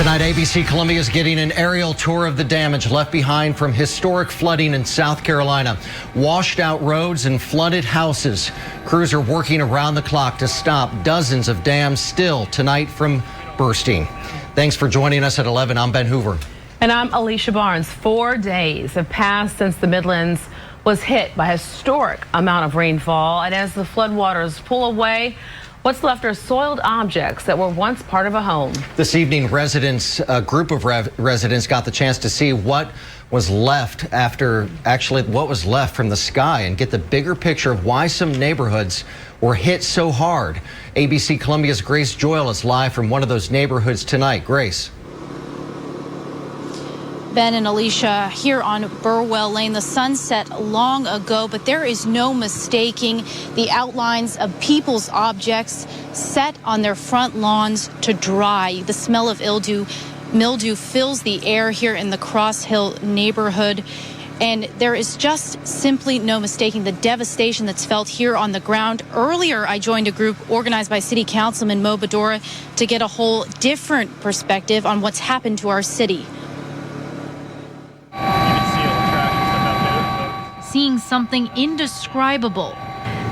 Tonight, ABC Columbia is getting an aerial tour of the damage left behind from historic flooding in South Carolina. Washed out roads and flooded houses. Crews are working around the clock to stop dozens of dams still tonight from bursting. Thanks for joining us at 11. I'm Ben Hoover. And I'm Alicia Barnes. 4 days have passed since the Midlands was hit by a historic amount of rainfall. And as the floodwaters pull away, what's left are soiled objects that were once part of a home. This evening, a group of residents got the chance to see what was left what was left from the sky and get the bigger picture of why some neighborhoods were hit so hard. ABC Columbia's Grace Joyle is live from one of those neighborhoods tonight. Grace. Ben and Alicia, here on Burwell Lane, the sun set long ago, but there is no mistaking the outlines of people's objects set on their front lawns to dry. The smell of mildew fills the air here in the Cross Hill neighborhood, and there is just simply no mistaking the devastation that's felt here on the ground. Earlier, I joined a group organized by City Councilman Mo Badora to get a whole different perspective on what's happened to our city. Seeing something indescribable.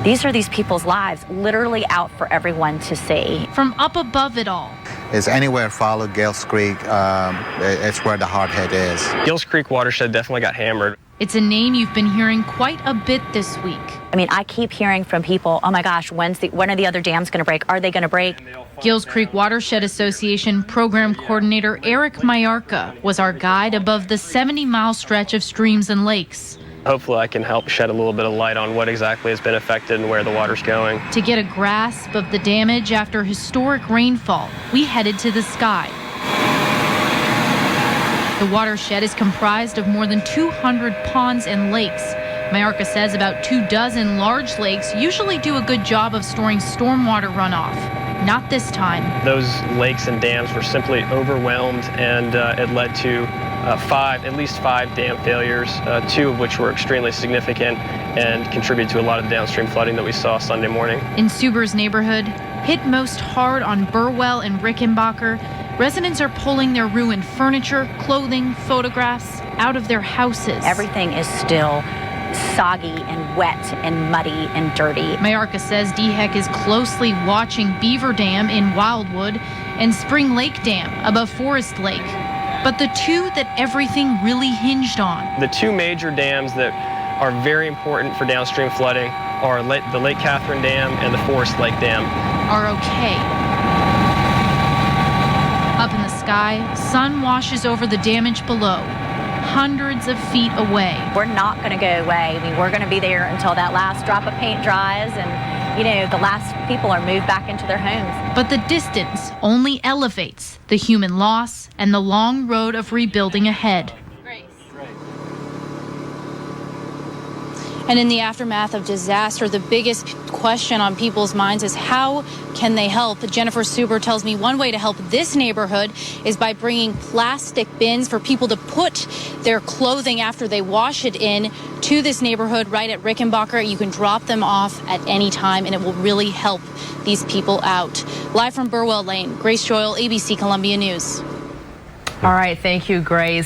These are these people's lives, literally out for everyone to see. From up above it all. Is anywhere follow Gales Creek, it's where the hard hit is. Gales Creek watershed definitely got hammered. It's a name you've been hearing quite a bit this week. I mean, I keep hearing from people, oh my gosh, when are the other dams going to break? Are they going to break? Gales Creek Watershed Association Program Coordinator Eric Mayarka was our guide above the 70-mile stretch of streams and lakes. Hopefully I can help shed a little bit of light on what exactly has been affected and where the water's going. To get a grasp of the damage after historic rainfall, we headed to the sky. The watershed is comprised of more than 200 ponds and lakes. Mayarka says about 24 large lakes usually do a good job of storing stormwater runoff. Not this time. Those lakes and dams were simply overwhelmed, and it led to at least five dam failures, 2 of which were extremely significant and contributed to a lot of downstream flooding that we saw Sunday morning. In Suber's neighborhood, hit most hard on Burwell and Rickenbacker, residents are pulling their ruined furniture, clothing, photographs out of their houses. Everything is still soggy and wet and muddy and dirty. Mayarka says DHEC is closely watching Beaver Dam in Wildwood and Spring Lake Dam above Forest Lake. But the two that everything really hinged on. The 2 major dams that are very important for downstream flooding are the Lake Catherine Dam and the Forest Lake Dam. Are okay. Up in the sky, sun washes over the damage below, hundreds of feet away. We're not going to go away. I mean, we're going to be there until that last drop of paint dries and, the last people are moved back into their homes. But the distance only elevates the human loss and the long road of rebuilding ahead. And in the aftermath of disaster, the biggest question on people's minds is how can they help? Jennifer Suber tells me one way to help this neighborhood is by bringing plastic bins for people to put their clothing after they wash it in to this neighborhood right at Rickenbacker. You can drop them off at any time, and it will really help these people out. Live from Burwell Lane, Grace Joyle, ABC Columbia News. All right, thank you, Grace.